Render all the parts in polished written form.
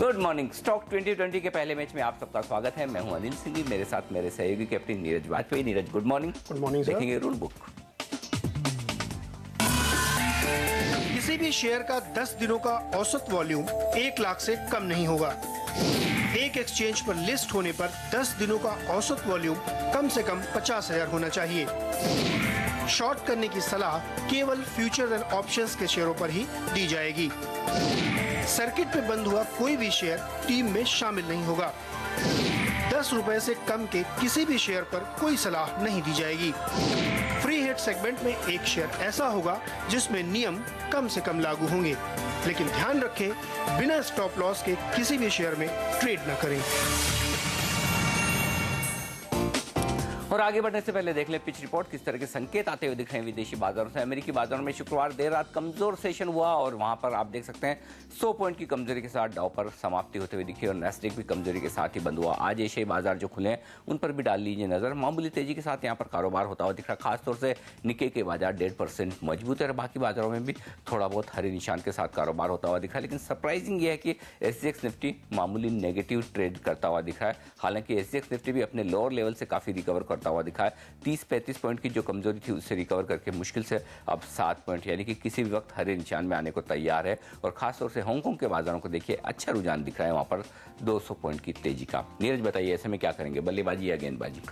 Good morning. Stock 2020 के पहले match में आप सबका स्वागत है। मैं हूं अनिल सिंह, मेरे साथ मेरे सहयोगी captain Neeraj Vajpayee. Neeraj, good morning. Good morning. देखेंगे रूल बुक। किसी भी शेयर का 10 दिनों का औसत वॉल्यूम 1 लाख से कम नहीं होगा। एक एक्सचेंज पर लिस्ट होने पर 10 दिनों का औसत वॉल्यूम कम से कम 50,000 होना चाहिए। शॉर्ट करने की सलाह केवल फ्यूचर एंड ऑप्शंस के शेयरों पर ही दी जाएगी। सर्किट में बंद हुआ कोई भी शेयर टीम में शामिल नहीं होगा। 10 रुपए से कम के किसी भी शेयर पर कोई सलाह नहीं दी जाएगी। फ्री हिट सेगमेंट में एक शेयर ऐसा होगा जिसमें नियम कम से कम लागू होंगे, लेकिन ध्यान रखें बिना स्टॉप लॉस के किसी भी शेयर में ट्रेड न करें। और आगे बढ़ने से पहले देख लें पिच रिपोर्ट। किस तरह के संकेत आते हुए दिख रहे हैं विदेशी बाजारों से। अमेरिकी बाजारों में शुक्रवार देर रात कमजोर सेशन हुआ और वहां पर आप देख सकते हैं 100 पॉइंट की कमजोरी के साथ डाउ पर समाप्ति होते हुए दिखी और नैस्डैक भी कमजोरी के साथ ही बंद हुआ। आज एशियाई बाजार जो खुले हैं उन पर भी डाल लीजिए नजर। मामूली तेजी के साथ यहाँ पर कारोबार होता हुआ दिख रहा। खासतौर से निक्के के बाजार 1.5% मजबूत है और बाकी बाजारों में भी थोड़ा बहुत हरे निशान के साथ कारोबार होता हुआ दिख रहा है। लेकिन सरप्राइजिंग ये है कि SGX निफ्टी मामूली नेगेटिव ट्रेड करता हुआ दिख रहा है। हालांकि SGX निफ्टी भी अपने लोअर लेवल से काफी रिकवर करता हुआ दिखा है। 30-35 पॉइंट की जो कमजोरी थी उससे रिकवर करके मुश्किल से अब 7 पॉइंट यानी कि किसी भी वक्त हरे निशान में आने को तैयार है। और खासतौर से हांगकांग के बाजारों को देखिए, अच्छा रुझान दिख रहा है वहां पर 200 पॉइंट की तेजी का। नीरज बताइए, ऐसे में क्या करेंगे, बल्लेबाजी या गेंदबाजी?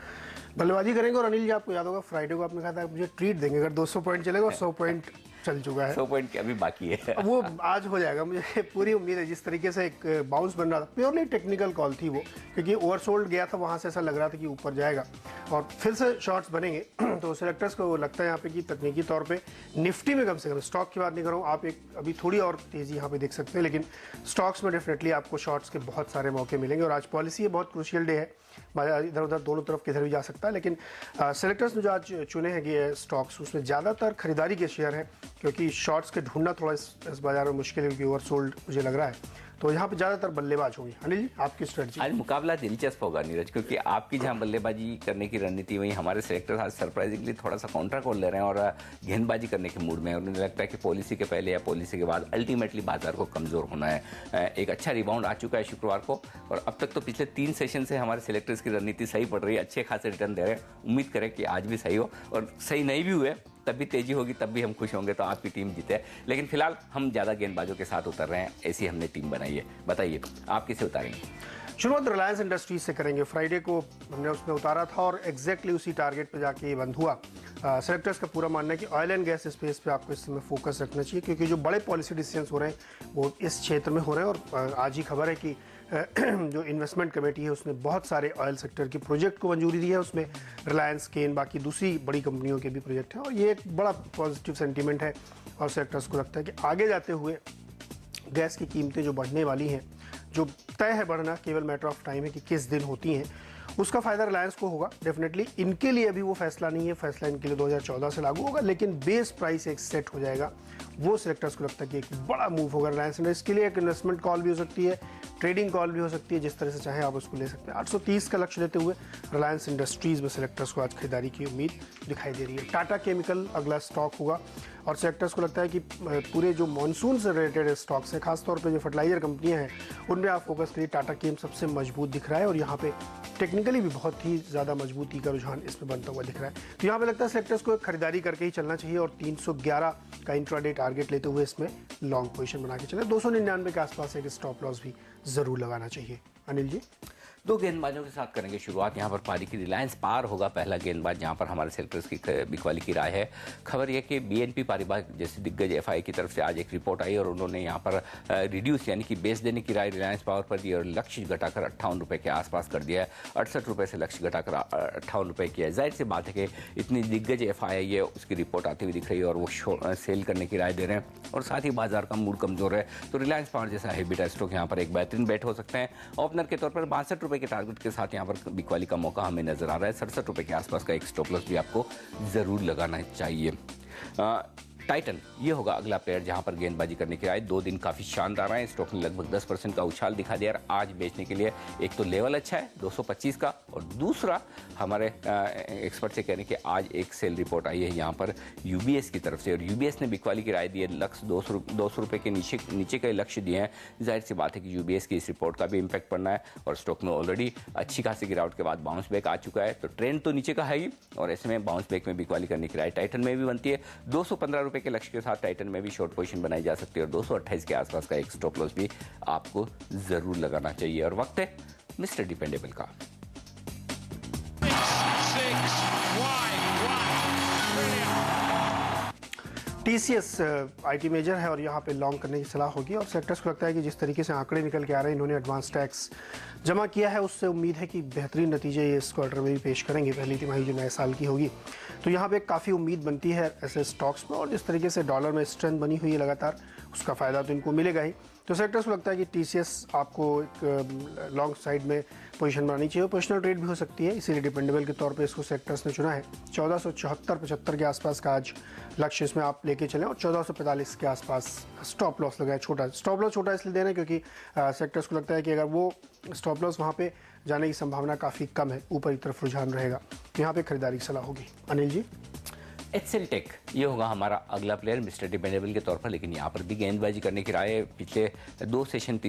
बल्लेबाजी करेंगे। और अनिल जी, आपको याद होगा फ्राइडे को आपने कहा था मुझे ट्रीट देंगे अगर 200 पॉइंट चलेगा। 100 पॉइंट चल चुका है। 100 पॉइंट अभी बाकी है। वो आज हो जाएगा, मुझे पूरी उम्मीद है। जिस तरीके से एक बाउंस बन रहा था, प्योरली टेक्निकल कॉल थी वो, क्योंकि ओवरसोल्ड गया था, वहां से ऐसा लग रहा था कि ऊपर जाएगा और फिर से शॉर्ट्स बनेंगे। तो सेलेक्टर्स को लगता है यहाँ पे कि तकनीकी तौर पे निफ्टी में कम से कम, स्टॉक की बात नहीं कर रहा हूँ, आप एक अभी थोड़ी और तेजी यहाँ पे देख सकते हैं, लेकिन स्टॉक्स में डेफिनेटली आपको शॉर्ट्स के बहुत सारे मौके मिलेंगे। और आज पॉलिसी है, बहुत क्रूशियल डे है, बाजार इधर उधर दोनों तरफ किधर भी जा सकता है। लेकिन सेलेक्टर्स ने जो आज चुने हैं कि स्टॉक्स, उसमें ज़्यादातर खरीदारी के शेयर हैं, क्योंकि शॉर्ट्स के ढूंढना थोड़ा इस बाजार में मुश्किल है, क्योंकि ओवरसोल्ड मुझे लग रहा है। तो यहाँ पे ज़्यादातर बल्लेबाज होंगे। अनिल जी, आपकी स्ट्रेटजी? आज मुकाबला दिलचस्प होगा नीरज, क्योंकि आपकी जहां बल्लेबाजी करने की रणनीति, वहीं हमारे सेलेक्टर्स आज सरप्राइजिंगली थोड़ा सा काउंटर कॉल ले रहे हैं और गेंदबाजी करने के मूड में। और उन्हें लगता है कि पॉलिसी के पहले या पॉलिसी के बाद अल्टीमेटली बाजार को कमजोर होना है। एक अच्छा रिबाउंड आ चुका है शुक्रवार को और अब तक तो पिछले 3 सेशन से हमारे सेलेक्टर्स की रणनीति सही पड़ रही है, अच्छे खासे रिटर्न दे रहे हैं। उम्मीद करें कि आज भी सही हो, और सही नहीं भी हुए तब भी तेजी होगी, तब भी हम खुश होंगे तो आपकी टीम जीते। लेकिन फिलहाल हम ज़्यादा गेंदबाजों के साथ उतर रहे हैं, ऐसी हमने टीम बनाई है। बताइए आप किसे उतारेंगे? शुरुआत रिलायंस इंडस्ट्रीज से करेंगे। फ्राइडे को हमने उसमें उतारा था और एग्जैक्टली उसी टारगेट पे जाके ये बंद हुआ। सेलेक्टर्स का पूरा मानना है कि ऑयल एंड गैस स्पेस पे आपको इस समय फोकस रखना चाहिए, क्योंकि जो बड़े पॉलिसी डिसीजंस हो रहे हैं वो इस क्षेत्र में हो रहे हैं। और आज ही खबर है कि जो इन्वेस्टमेंट कमेटी है उसने बहुत सारे ऑयल सेक्टर के प्रोजेक्ट को मंजूरी दी है। उसमें रिलायंस, केन, बाकी दूसरी बड़ी कंपनियों के भी प्रोजेक्ट हैं और ये एक बड़ा पॉजिटिव सेंटीमेंट है। और सेक्टर्स को लगता है कि आगे जाते हुए गैस की कीमतें जो बढ़ने वाली हैं, जो तय है बढ़ना, केवल मैटर ऑफ टाइम है कि किस दिन होती हैं, उसका फायदा रिलायंस को होगा डेफिनेटली। इनके लिए अभी वो फैसला नहीं है, फैसला इनके लिए 2014 से लागू होगा, लेकिन बेस प्राइस एक सेट हो जाएगा। वो सेलेक्टर्स को लगता है कि एक बड़ा मूव होगा रिलायंस। इसके लिए एक इन्वेस्टमेंट कॉल भी हो सकती है, ट्रेडिंग कॉल भी हो सकती है, जिस तरह से चाहे आप उसको ले सकते हैं। 830 का लक्ष्य लेते हुए रिलायंस इंडस्ट्रीज में सेलेक्टर्स को आज खरीदारी की उम्मीद दिखाई दे रही है। टाटा केमिकल अगला स्टॉक होगा और सेलेक्टर्स को लगता है कि पूरे जो मानसून से रिलेटेड स्टॉक्स हैं, खासतौर पे जो फर्टिलाइजर कंपनियां हैं, उनमें आप फोकस करिए। टाटा केम सबसे मजबूत दिख रहा है और यहाँ पे टेक्निकली भी बहुत ही ज़्यादा मजबूती का रुझान इसमें बनता हुआ दिख रहा है। तो यहाँ पे लगता है सेलेक्टर्स को खरीदारी करके ही चलना चाहिए और 311 का इंट्राडे टारगेट लेते हुए इसमें लॉन्ग पोजीशन बना के चले। 299 के आसपास एक स्टॉप लॉस भी जरूर लगाना चाहिए। अनिल जी, 2 गेंदबाजों के साथ करेंगे शुरुआत। यहाँ पर पारी की रिलायंस पार होगा पहला गेंदबाज, जहाँ पर हमारे सेलेक्टर्स की बिकवाली की राय है। खबर यह कि BNP पारिबात जैसे दिग्गज FI की तरफ से आज एक रिपोर्ट आई और उन्होंने यहाँ पर रिड्यूस यानी कि बेच देने की राय रिलायंस पावर पर दी और लक्ष्य घटाकर 58 रुपये के आसपास कर दिया है। 68 रुपये से लक्ष्य घटाकर 58 रुपये किया है। जाहिर सी बात है कि इतनी दिग्गज FI है, ये उसकी रिपोर्ट आती हुई दिख रही है और वो सेल करने की राय दे रहे हैं और साथ ही बाजार का मूड कमजोर है। तो रिलायंस पावर जैसा हैवी स्टॉक यहाँ पर एक बेहतरीन बैट हो सकते हैं। ओपनर के तौर पर 62 रुपये के टारगेट के साथ यहाँ पर बिकवाली का मौका हमें नजर आ रहा है। 67 रुपये के आसपास का एक स्टॉप लॉस भी आपको जरूर लगाना चाहिए। टाइटन ये होगा अगला प्लेयर जहां पर गेंदबाजी करने की राय। 2 दिन काफी शानदार आए, स्टॉक ने लगभग 10% का उछाल दिखा दिया। आज बेचने के लिए एक तो लेवल अच्छा है 225 का, और दूसरा हमारे एक्सपर्ट से कहने कि आज एक सेल रिपोर्ट आई है यहाँ पर यूबीएस की तरफ से, और यूबीएस ने बिकवाली की राय दी है। लक्ष्य 200 रुपये के नीचे के लक्ष्य दिए हैं। जाहिर सी बात है कि यूबीएस की इस रिपोर्ट का भी इंपैक्ट पड़ना है, और स्टॉक में ऑलरेडी अच्छी खासी गिरावट के बाद बाउंस बैक आ चुका है। तो ट्रेंड तो नीचे का है ही, और ऐसे में बाउंस बैक में बिकवाली करने की राय टाइटन में भी बनती है। 215 रुपये के लक्ष्य के साथ टाइटन में भी शॉर्ट पोजीशन बनाई जा सकती है, और 228 के आसपास का एक स्टॉप लॉस भी आपको जरूर लगाना चाहिए। और वक्त है मिस्टर डिपेंडेबल का। टीसीएस आईटी मेजर है और यहाँ पे लॉन्ग करने की सलाह होगी, और सेक्टर्स को लगता है कि जिस तरीके से आंकड़े निकल के आ रहे हैं, इन्होंने एडवांस टैक्स जमा किया है, उससे उम्मीद है कि बेहतरीन नतीजे ये इस क्वार्टर में भी पेश करेंगे, पहली तिमाही जो नए साल की होगी। तो यहाँ पे काफ़ी उम्मीद बनती है ऐसे स्टॉक्स में, और जिस तरीके से डॉलर में स्ट्रेंथ बनी हुई है लगातार, उसका फ़ायदा तो इनको मिलेगा ही। तो सेक्टर्स को लगता है कि टीसीएस आपको एक लॉन्ग साइड में पोजीशन बनानी चाहिए, पोजिशनल ट्रेड भी हो सकती है, इसीलिए डिपेंडेबल के तौर पे इसको सेक्टर्स ने चुना है। 1474-75 के आसपास का आज लक्ष्य इसमें आप लेके चलें, और 1445 के आसपास स्टॉप लॉस लगाए। स्टॉप लॉस छोटा इसलिए दे रहे हैं क्योंकि सेक्टर्स को लगता है कि अगर वो स्टॉप लॉस वहाँ पे जाने की संभावना काफ़ी कम है, ऊपर की तरफ रुझान रहेगा, तो यहाँ पे खरीदारी की सलाह होगी। अनिल जी। एचसीएल टेक ये होगा हमारा अगला प्लेयर मिस्टर डिपेंडेबल के तौर पर, लेकिन यहाँ पर भी गेंदबाजी करने की राय है। पिछले 3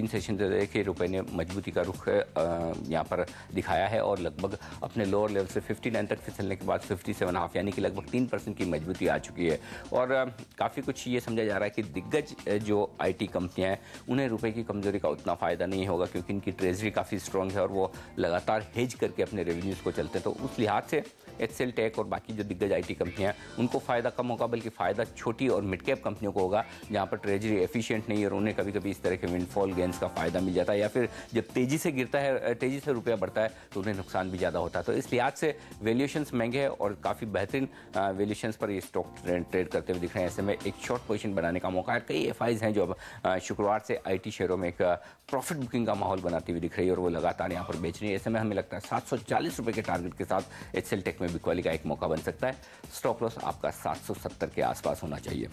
सेशन से देखिए रुपए ने मजबूती का रुख यहाँ पर दिखाया है, और लगभग अपने लोअर लेवल से 59 तक फिसलने के बाद 57.5 यानी कि लगभग 3% की मजबूती आ चुकी है। और काफ़ी कुछ ये समझा जा रहा है कि दिग्गज जो आईटी कंपनियाँ हैं उन्हें रुपए की कमजोरी का उतना फ़ायदा नहीं होगा, क्योंकि इनकी ट्रेजरी काफ़ी स्ट्रॉन्ग है और वो लगातार हेज करके अपने रेवेन्यूज़ को चलते हैं। तो उस लिहाज से एचसीएल टेक और बाकी जो दिग्गज आईटी कंपनियां हैं उनको फ़ायदा कम होगा, बल्कि फ़ायदा छोटी और मिड कैप कंपनियों को होगा, जहां पर ट्रेजरी एफिशिएंट नहीं है और उन्हें कभी कभी इस तरह के विंडफॉल गेन्स का फ़ायदा मिल जाता है, या फिर जब तेज़ी से गिरता है, तेज़ी से रुपया बढ़ता है तो उन्हें नुकसान भी ज़्यादा होता है। तो इस लिहाज से वैल्यूएशंस महंगे हैं और काफ़ी बेहतरीन वैल्यूएशंस पर ये स्टॉक ट्रेड करते हुए दिख रहे हैं। ऐसे में एक शॉर्ट पोजीशन बनाने का मौका है। कई एफआईज हैं जो अब शुक्रवार से आईटी शेयरों में एक प्रॉफिट बुकिंग का माहौल बनाती हुई दिख रही है, और वो लगातार यहाँ पर बेच रही है। ऐसे में हमें लगता है 740 रुपये के टारगेट के साथ एचसीएल टेक में बिकवाली का एक मौका बन सकता है। स्टॉप लॉस आपका 770 के आसपास होना चाहिए।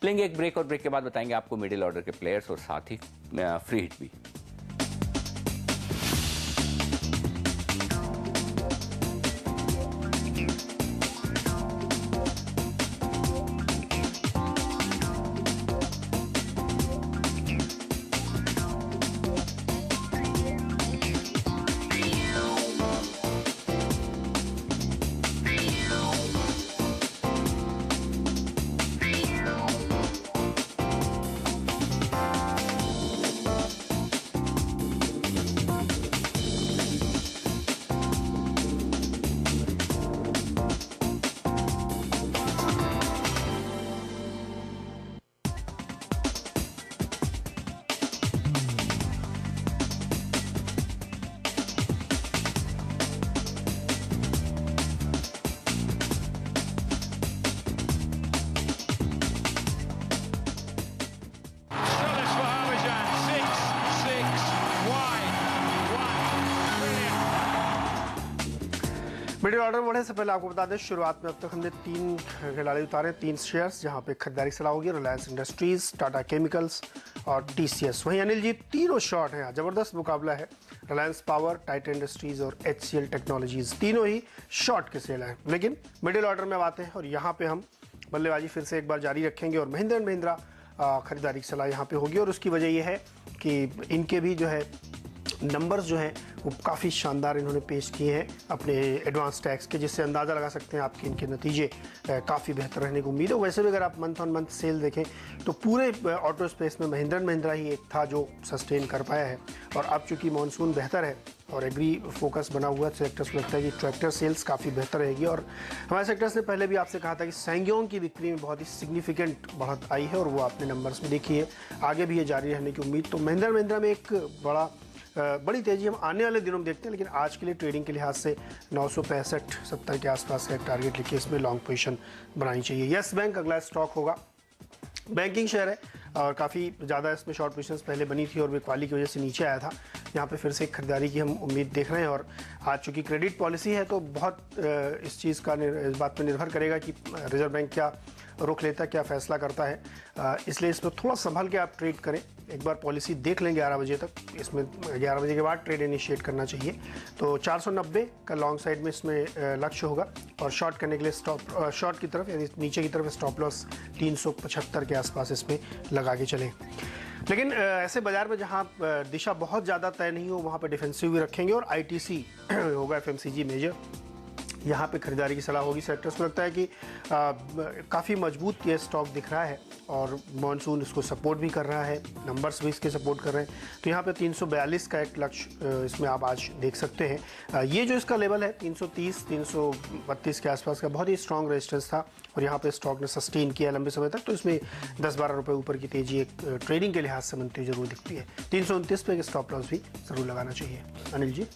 लेंगे एक ब्रेक, और ब्रेक के बाद बताएंगे आपको मिडिल ऑर्डर के प्लेयर्स और साथ ही फ्री हिट भी। मिडिल ऑर्डर बढ़ने से पहले आपको बता दें, शुरुआत में अब तक हमने 3 खिलाड़ी उतारे, 3 शेयर्स जहां पे खरीदारी सलाह होगी। रिलायंस इंडस्ट्रीज, टाटा केमिकल्स और टीसीएस। वहीं अनिल जी तीनों शॉर्ट हैं, जबरदस्त मुकाबला है। रिलायंस पावर, टाटा इंडस्ट्रीज और एचसीएल टेक्नोलॉजीज तीनों ही शॉर्ट के सेल हैं। लेकिन मिडिल ऑर्डर में आते हैं और यहाँ पे हम बल्लेबाजी फिर से एक बार जारी रखेंगे, और महिंद्रा एंड महिंद्रा खरीदारी की सलाह यहाँ पे होगी। और उसकी वजह यह है कि इनके भी जो है नंबर्स जो हैं वो काफ़ी शानदार इन्होंने पेश किए हैं अपने एडवांस टैक्स के, जिससे अंदाज़ा लगा सकते हैं आपके इनके नतीजे काफ़ी बेहतर रहने की उम्मीद है। वैसे भी अगर आप मंथ ऑन मंथ सेल देखें तो पूरे ऑटो स्पेस में महिंद्रा एंड महिंद्रा ही एक था जो सस्टेन कर पाया है। और अब चूंकि मानसून बेहतर है और एग्री फोकस बना हुआ सेक्टर्स को लगता है कि ट्रैक्टर सेल्स काफ़ी बेहतर रहेगी। और हमारे सेक्टर्स ने पहले भी आपसे कहा था कि सैंग्योंग की बिक्री में बहुत ही सिग्निफिकेंट बढ़त आई है, और वो आपने नंबर्स में देखी है। आगे भी ये जारी रहने की उम्मीद। तो महिंद्रा महिंद्रा में एक बड़ी तेज़ी हम आने वाले दिनों में देखते हैं, लेकिन आज के लिए ट्रेडिंग के लिहाज से 965-70 के आसपास का एक टारगेट लेके इसमें लॉन्ग पोजीशन बनानी चाहिए। यस बैंक अगला स्टॉक होगा। बैंकिंग शेयर है और काफ़ी ज़्यादा इसमें शॉर्ट पोजीशंस पहले बनी थी और बिकवाली की वजह से नीचे आया था। यहाँ पे फिर से खरीदारी की हम उम्मीद देख रहे हैं। और आज चूँकि क्रेडिट पॉलिसी है तो बहुत इस चीज़ का इस बात पर निर्भर करेगा कि रिजर्व बैंक क्या रुख लेता है, क्या फैसला करता है। इसलिए इसमें थोड़ा संभल के आप ट्रेड करें। एक बार पॉलिसी देख लें 11 बजे तक, इसमें 11 बजे के बाद ट्रेड इनिशिएट करना चाहिए। तो 490 का लॉन्ग साइड में इसमें लक्ष्य होगा और शॉर्ट करने के लिए स्टॉप शॉर्ट की तरफ यानी नीचे की तरफ स्टॉप लॉस 375 के आसपास इसमें लगा के चलें। लेकिन ऐसे बाजार में जहां दिशा बहुत ज़्यादा तय नहीं हो वहां पर डिफेंसिव भी रखेंगे और आईटीसी होगा एफएमसीजी मेजर, यहाँ पे खरीदारी की सलाह होगी। सेक्टर्स को लगता है कि काफ़ी मजबूत ये स्टॉक दिख रहा है और मॉनसून इसको सपोर्ट भी कर रहा है, नंबर्स भी इसके सपोर्ट कर रहे हैं। तो यहाँ पे 342 का एक लक्ष्य इसमें आप आज देख सकते हैं। ये जो इसका लेवल है 330 332 के आसपास का बहुत ही स्ट्रॉन्ग रेजिस्टेंस था और यहाँ पे स्टॉक ने सस्टेन किया लंबे समय तक। तो इसमें 10-12 रुपये ऊपर की तेजी एक ट्रेडिंग के लिहाज से बनती जरूर दिखती है। 329 पे स्टॉप लॉस भी जरूर लगाना चाहिए। अनिल जी,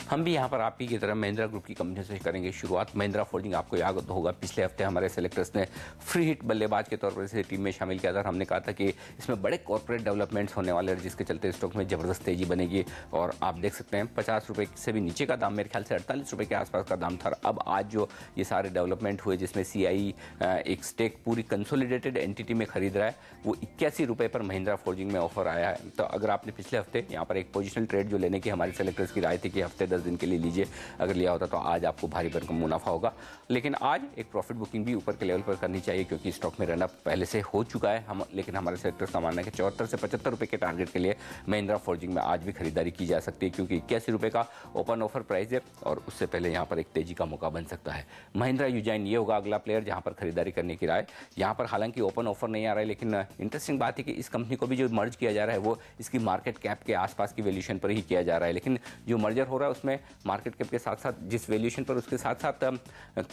हम भी यहाँ पर आप ही की तरह महिंद्रा ग्रुप की कंपनी से करेंगे शुरुआत। महिंद्रा फोल्डिंग आपको याद होगा पिछले हफ्ते हमारे सेलेक्टर्स ने फ्री हिट बल्लेबाज के तौर पर इसे टीम में शामिल किया था। हमने कहा था कि इसमें बड़े कॉर्पोरेट डेवलपमेंट्स होने वाले हैं जिसके चलते स्टॉक में जबरदस्त तेजी बनेगी और आप देख सकते हैं 50 रुपये से भी नीचे का दाम, मेरे ख्याल से 48 रुपये के आसपास का दाम था। अब आज जो ये सारे डेवलपमेंट हुए जिसमें सीआई एक स्टेक पूरी कंसोलिडेटेड एंटिटी में खरीद रहा है, वो 81 रुपये पर महिंद्रा फोल्डिंग में ऑफर आया है। तो अगर आपने पिछले हफ्ते यहाँ पर एक पोजिशनल ट्रेड जो लेने की हमारे सेलेक्टर्स की राय थी कि हफ्ते 10 दिन के लिए लीजिए, अगर लिया होता तो आज आपको भारी भरकम मुनाफा होगा। लेकिन आज एक प्रॉफिट बुकिंग भी ऊपर के लेवल पर करनी चाहिए क्योंकि स्टॉक में रनअप पहले से हो चुका है। लेकिन हमारे सेक्टर्स का मानना है कि 74 से 75 रुपये के टारगेट के लिए महिंद्रा फोर्जिंग में आज भी खरीदारी की जा सकती है क्योंकि 81 रुपये का ओपन ऑफर प्राइस है और उससे पहले यहाँ पर एक तेजी का मौका बन सकता है। महिंद्रा यूजाइन ये होगा अगला प्लेयर जहाँ पर खरीदारी करने की राय। यहाँ पर हालांकि ओपन ऑफर नहीं आ रहा है लेकिन इंटरेस्टिंग बात है कि इस कंपनी को भी जो मर्ज किया जा रहा है वो इसकी मार्केट कैप के आसपास की वैल्यूएशन पर ही किया जा रहा है। लेकिन जो मर्जर हो रहा है उसमें मार्केट कैप के साथ साथ जिस वैल्यूएशन पर उसके साथ साथ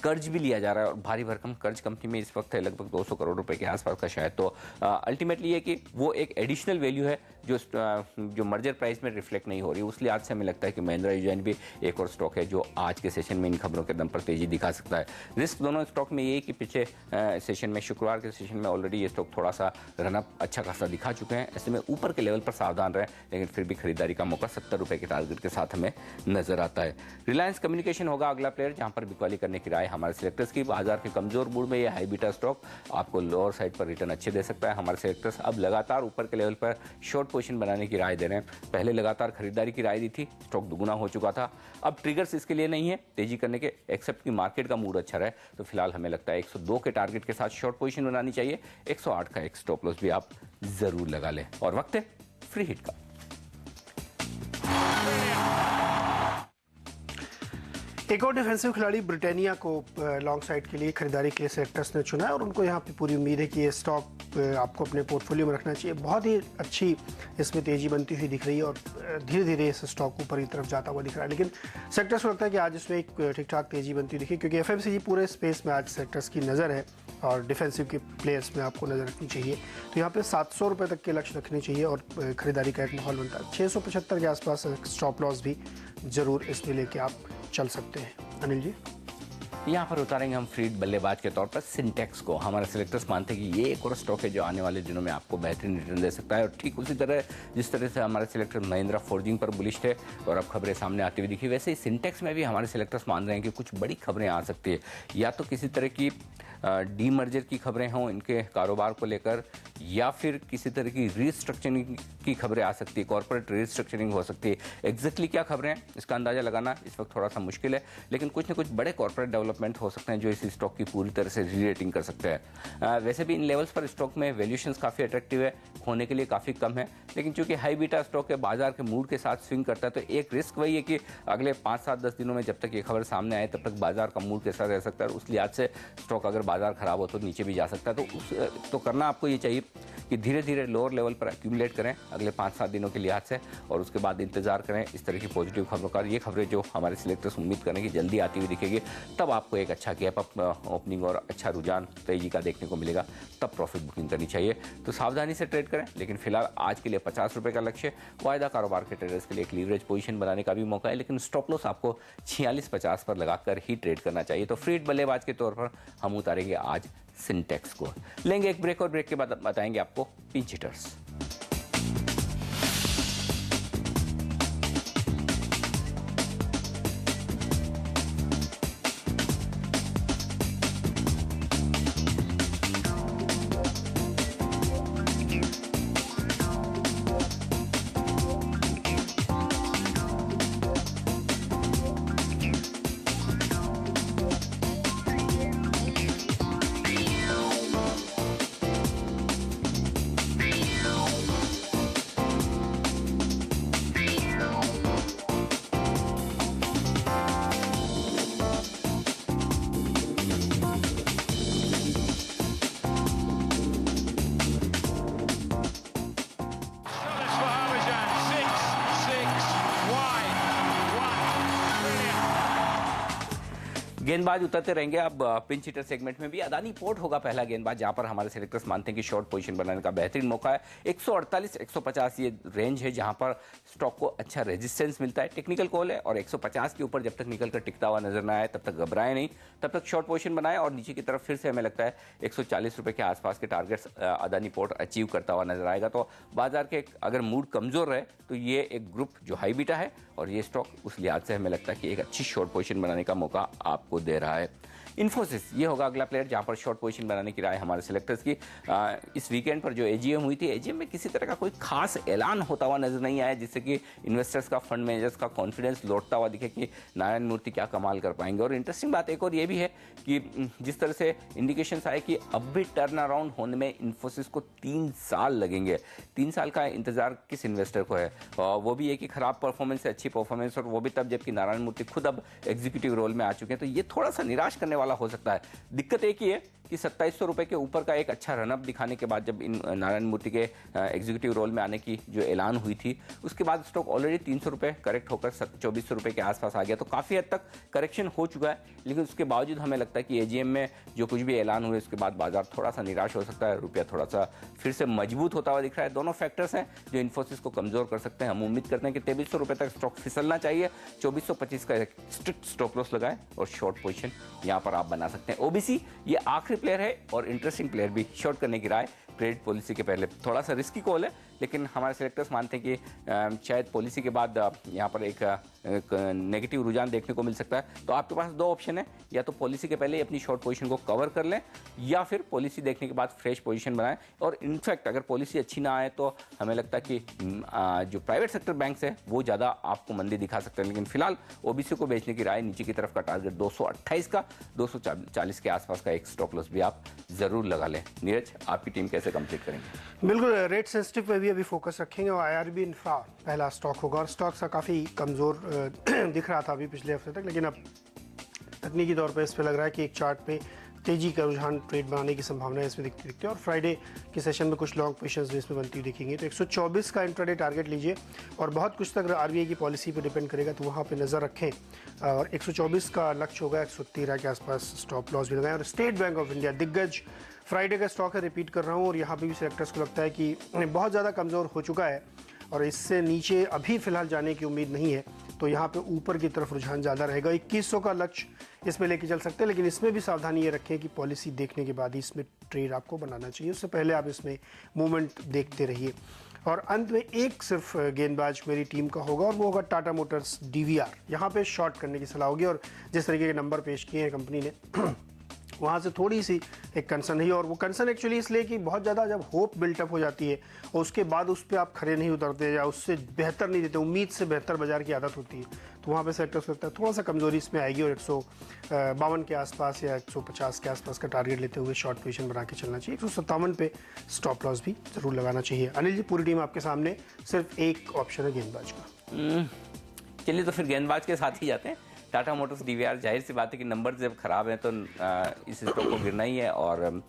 कर्ज भी लिया जा रहा है और भारी भरकम कर्ज कंपनी में इस वक्त है लगभग 200 करोड़ रुपए के आसपास का शायद। तो अल्टीमेटली ये कि वो एक एडिशनल वैल्यू है जो मर्जर प्राइस में रिफ्लेक्ट नहीं हो रही। उस लिहाज से हमें लगता है कि महिंद्रा यूजाइन भी एक और स्टॉक है जो आज के सेशन में इन खबरों के दम पर तेजी दिखा सकता है। रिस्क दोनों स्टॉक में ये है कि पिछले सेशन में शुक्रवार के सेशन में ऑलरेडी ये स्टॉक थोड़ा सा रनअप अच्छा खासा दिखा चुके हैं। ऐसे में ऊपर के लेवल पर सावधान रहे लेकिन फिर भी खरीदारी का मौका 70 रुपए के टारगेट के साथ हमें नजर आता है। रिलायंस कम्युनिकेशन होगा अगला प्लेयर जहां पर बिकवाली करने की राय हमारे सेलेक्टर्स की। बाजार के कमजोर मूड में ये हाई बीटा स्टॉक आपको लोअर साइड पर रिटर्न अच्छे दे सकता है। हमारे सेलेक्टर्स अब लगातार ऊपर के लेवल पर शॉर्ट पोजीशन बनाने की राय दे रहे हैं। पहले लगातार खरीदारी की राय दी थी, स्टॉक दुगुना हो चुका था। अब ट्रिगर्स इसके लिए नहीं है तेजी करने के, एक्सेप्ट कि मार्केट का मूड अच्छा रहे। तो फिलहाल हमें लगता है 102 के टारगेट के साथ शॉर्ट पोजीशन बनानी चाहिए। 108 का एक स्टॉप लॉस भी आप जरूर लगा लें। और वक्त है फ्री हिट का। एक और डिफेंसिव खिलाड़ी ब्रिटानिया को लॉन्ग साइड के लिए खरीदारी के लिए सेलेक्टर्स ने चुना है और उनको यहाँ पे पूरी उम्मीद है कि ये स्टॉक आपको अपने पोर्टफोलियो में रखना चाहिए। बहुत ही अच्छी इसमें तेजी बनती हुई दिख रही है और धीरे धीरे इस स्टॉक ऊपर की तरफ जाता हुआ दिख रहा है। लेकिन सेक्टर्स को लगता है कि आज इसमें एक ठीक ठाक तेजी बनती दिखी क्योंकि एफएमसीजी पूरे स्पेस में आज सेक्टर्स की नज़र है और डिफेंसिव के प्लेयर्स में आपको नज़र रखनी चाहिए। तो यहाँ पे 700 रुपये तक के लक्ष्य रखने चाहिए और खरीदारी का एक माहौल बनता है। 675 के आसपास स्टॉप लॉस भी जरूर इसमें लेके आप चल सकते हैं। अनिल जी, यहाँ पर उतारेंगे हम फ्री बल्लेबाज के तौर पर सिंटेक्स को। हमारे सेलेक्टर्स मानते हैं कि ये एक और स्टॉक है जो आने वाले दिनों में आपको बेहतरीन रिटर्न दे सकता है। और ठीक उसी तरह जिस तरह से हमारे सेलेक्टर महिंद्रा फोर्जिंग पर बुलिश थे और अब खबरें सामने आती हुई दिखी, वैसे ही सिंटेक्स में भी हमारे सेलेक्टर्स मान रहे हैं कि कुछ बड़ी खबरें आ सकती है। या तो किसी तरह की डीमर्जर की खबरें हों इनके कारोबार को लेकर या फिर किसी तरह की रीस्ट्रक्चरिंग की खबरें आ सकती है, कॉर्पोरेट रीस्ट्रक्चरिंग हो सकती है। एग्जैक्टली क्या खबरें हैं इसका अंदाजा लगाना इस वक्त थोड़ा सा मुश्किल है लेकिन कुछ न कुछ बड़े कॉर्पोरेट डेवलपमेंट हो सकते हैं जो इस स्टॉक की पूरी तरह से रीरेटिंग कर सकते हैं। वैसे भी इन लेवल्स पर स्टॉक में वैल्यूएशंस काफ़ी अट्रैक्टिव है, होने के लिए काफ़ी कम है लेकिन चूंकि हाई बीटा स्टॉक है बाजार के मूड के साथ स्विंग करता है तो एक रिस्क वही है कि अगले 5, 7, 10 दिनों में जब तक ये खबर सामने आए तब तक बाजार का मूड कैसा रह सकता है। उस लिहाज से स्टॉक अगर बाजार खराब हो तो नीचे भी जा सकता है। तो करना आपको ये चाहिए कि धीरे धीरे लोअर लेवल पर एक्यूमुलेट करें अगले 5-7 दिनों के लिहाज से और उसके बाद इंतजार करें इस तरह की पॉजिटिव खबरों का। ये खबरें जो हमारे सिलेक्टर्स उम्मीद करें कि जल्दी आती हुई दिखेगी तब आपको एक अच्छा गैप अप ओपनिंग और अच्छा रुझान तेजी का देखने को मिलेगा, तब प्रॉफिट बुकिंग करनी चाहिए। तो सावधानी से ट्रेड करें लेकिन फिलहाल आज के लिए 50 रुपये का लक्ष्य। वायदा कारोबार के ट्रेडर्स के लिए एक लीवरेज पोजीशन बनाने का भी मौका है लेकिन स्टॉप लॉस आपको 46-50 पर लगाकर ही ट्रेड करना चाहिए। तो फ्री बल्लेबाज के तौर पर हम उतारेंगे आज सिंटेक्स को। लेंगे एक ब्रेक और ब्रेक के बाद बताएंगे आपको पिंच हिटर्स। गेंदबाज उतरते रहेंगे। अब पिंच हिटर सेगमेंट में भी अदानी पोर्ट होगा पहला गेंदबाज, जहां पर हमारे सेलेक्टर्स मानते हैं कि शॉर्ट पोजीशन बनाने का बेहतरीन मौका है। 148 150 ये रेंज है जहां पर स्टॉक को अच्छा रेजिस्टेंस मिलता है। टेक्निकल कॉल है और 150 के ऊपर जब तक निकल कर टिकता हुआ नजर ना आए तब तक घबराए नहीं, तब तक शॉर्ट पोजीशन बनाए। और नीचे की तरफ फिर से हमें लगता है 140 रुपए के आसपास के टारगेट्स अदानी पोर्ट अचीव करता हुआ नजर आएगा। तो बाजार के अगर मूड कमजोर रहे तो ये एक ग्रुप जो हाई बीटा है और ये स्टॉक उस लिहाज से हमें लगता है कि एक अच्छी शॉर्ट पोजीशन बनाने का मौका आपको दे रहा है। इन्फोसिस ये होगा अगला प्लेयर जहां पर शॉर्ट पोजीशन बनाने की राय हमारे सिलेक्टर्स की। इस वीकेंड पर जो एजीएम हुई थी, एजीएम में किसी तरह का कोई खास ऐलान होता हुआ नजर नहीं आया जिससे कि इन्वेस्टर्स का, फंड मैनेजर्स का कॉन्फिडेंस लौटता हुआ दिखे कि नारायण मूर्ति क्या कमाल कर पाएंगे। और इंटरेस्टिंग बात एक और ये भी है कि जिस तरह से इंडिकेशंस आए कि अब भी टर्न अराउंड होने में इन्फोसिस को 3 साल लगेंगे। 3 साल का इंतजार किस इन्वेस्टर को है? वो भी एक ही खराब परफॉर्मेंस से अच्छी परफॉर्मेंस, और वो भी तब जबकि नारायण मूर्ति खुद अब एग्जीक्यूटिव रोल में आ चुके हैं। तो ये थोड़ा सा निराश करने वाला हो सकता है। दिक्कत एक ही है कि 2700 रुपए के ऊपर का एक अच्छा रनअप दिखाने के बाद जब इन नारायण मूर्ति के एग्जीक्यूटिव रोल में आने की जो ऐलान हुई थी उसके बाद स्टॉक ऑलरेडी 300 रुपए करेक्ट होकर 2400 रुपए के आसपास आ गया। तो काफी हद तक करेक्शन हो चुका है, लेकिन उसके बावजूद हमें लगता है कि एजीएम में जो कुछ भी ऐलान हुए उसके बाद बाजार थोड़ा सा निराश हो सकता है, रुपया थोड़ा सा फिर से मजबूत होता हुआ दिख रहा है। दोनों फैक्टर्स हैं जो इन्फोसिस को कमजोर कर सकते हैं। हम उम्मीद करते हैं कि 2300 रुपए तक स्टॉक फिसलना चाहिए। 2425 का एक स्ट्रिक्ट स्टॉप लॉस लगाएं और शॉर्ट पोजीशन यहां पर आप बना सकते हैं। ओबीसी ये आखिरी प्लेयर है और इंटरेस्टिंग प्लेयर भी, शॉर्ट करने की राय क्रेडिट पॉलिसी के पहले। थोड़ा सा रिस्की कॉल है, लेकिन हमारे सेलेक्टर्स मानते हैं कि शायद पॉलिसी के बाद यहाँ पर एक नेगेटिव रुझान देखने को मिल सकता है। तो आपके पास 2 ऑप्शन है, या तो पॉलिसी के पहले अपनी शॉर्ट पोजीशन को कवर कर लें या फिर पॉलिसी देखने के बाद फ्रेश पोजीशन बनाएं। और इनफैक्ट अगर पॉलिसी अच्छी ना आए तो हमें लगता है कि जो प्राइवेट सेक्टर बैंक्स है वो ज़्यादा आपको मंदी दिखा सकते हैं। लेकिन फिलहाल ओबीसी को बेचने की राय, नीचे की तरफ का टारगेट 228 का, 240 के आसपास का एक स्टॉप लॉस भी आप जरूर लगा लें। नीरज, आपकी टीम कैसे कंप्लीट करेंगे? बिल्कुल, रेट सेंसिटिव पे भी अभी फोकस रखेंगे और आईआरबी इंफ्रा पहला स्टॉक होगा। और स्टॉक सा काफ़ी कमज़ोर दिख रहा था अभी पिछले हफ्ते तक, लेकिन अब तकनीकी तौर पे इस पे लग रहा है कि एक चार्ट पे तेजी का रुझान ट्रेड बनाने की संभावना है इसमें दिखती है। और फ्राइडे के सेशन में कुछ लॉन्ग पोजीशंस भी इसमें बनती हुई दिखेंगी। तो 124 का इंट्राडे टारगेट लीजिए और बहुत कुछ तक आरबीआई की पॉलिसी पे डिपेंड करेगा, तो वहाँ पे नज़र रखें। और 124 का लक्ष्य होगा, 113 के आसपास स्टॉप लॉस भी लगाएं। और स्टेट बैंक ऑफ इंडिया दिग्गज फ्राइडे का स्टॉक है, रिपीट कर रहा हूँ, और यहाँ पे भी सेलेक्टर्स को लगता है कि बहुत ज़्यादा कमज़ोर हो चुका है और इससे नीचे अभी फिलहाल जाने की उम्मीद नहीं है। तो यहाँ पे ऊपर की तरफ रुझान ज़्यादा रहेगा। 2100 का लक्ष्य इसमें लेके चल सकते हैं, लेकिन इसमें भी सावधानी ये रखें कि पॉलिसी देखने के बाद ही इसमें ट्रेड आपको बनाना चाहिए। उससे पहले आप इसमें मूवमेंट देखते रहिए। और अंत में एक सिर्फ गेंदबाज मेरी टीम का होगा और वो होगा टाटा मोटर्स डीवीआर। यहाँ पे शॉर्ट करने की सलाह होगी और जिस तरीके के नंबर पेश किए हैं कंपनी ने वहाँ से थोड़ी सी एक कंसर्न है। और वो कंसर्न एक्चुअली इसलिए कि बहुत ज़्यादा जब होप बिल्टअप हो जाती है और उसके बाद उस पर आप खड़े नहीं उतरते या उससे बेहतर नहीं देते, उम्मीद से बेहतर बाजार की आदत होती है, तो वहाँ पे सेक्टर्स लगता है थोड़ा सा कमजोरी इसमें आएगी। और 152 के आसपास या 150 के आसपास का टारगेट लेते हुए शॉर्ट पोजीशन बना के चलना चाहिए। 157 पे स्टॉप लॉस भी जरूर लगाना चाहिए। अनिल जी, पूरी टीम आपके सामने, सिर्फ एक ऑप्शन है गेंदबाज का। चलिए तो फिर गेंदबाज के साथ ही जाते हैं। टाटा मोटर्स डीवीआर, जाहिर सी बात है कि नंबर जब खराब हैं तो इस स्टॉक को गिरना ही है। और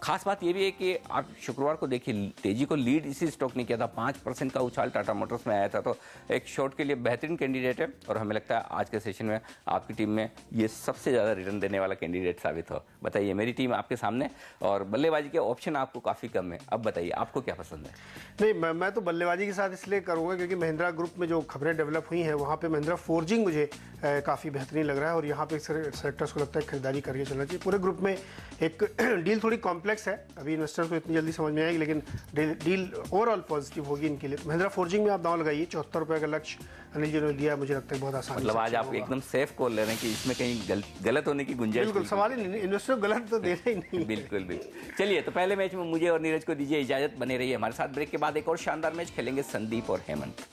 खास बात ये भी है कि आप शुक्रवार को देखिए, तेजी को लीड इसी स्टॉक ने किया था। 5% का उछाल टाटा मोटर्स में आया था, तो एक शॉर्ट के लिए बेहतरीन कैंडिडेट है। और हमें लगता है आज के सेशन में आपकी टीम में ये सबसे ज़्यादा रिटर्न देने वाला कैंडिडेट साबित हो। बताइए, मेरी टीम आपके सामने और बल्लेबाजी के ऑप्शन आपको काफ़ी कम है। अब बताइए आपको क्या पसंद है? नहीं, मैं तो बल्लेबाजी के साथ इसलिए करूँगा क्योंकि महिंद्रा ग्रुप में जो खबरें डेवलप हुई हैं वहाँ पे महिंद्रा फोर्जिंग मुझे काफ़ी बेहतरीन लग रहा है और यहाँ पे सेक्टर्स को लगता है खरीदारी करके चलना चाहिए। पूरे ग्रुप में एक डील थोड़ी कॉम्प्लेक्स है, अभी इन्वेस्टर्स को इतनी जल्दी समझ में आएगी, लेकिन डील ओवरऑल पॉजिटिव होगी इनके लिए। तो महिंद्रा फोर्जिंग में आप दांव लगाइए। 74 रुपये का लक्ष्य अनिल जी ने दिया, मुझे लगता है बहुत आसान। मतलब आज आप एकदम सेफ कॉल ले रहे हैं कि इसमें कहीं गलत होने की गुंजाइश? बिल्कुल, सवाल ही नहीं, इन्वेस्टर को गलत तो देना ही नहीं। बिल्कुल बिल्कुल। चलिए तो पहले मैच में मुझे और नीरज को दीजिए इजाजत, बने रहिए हमारे साथ। ब्रेक के बाद एक और शानदार मैच खेलेंगे संदीप और हेमंत।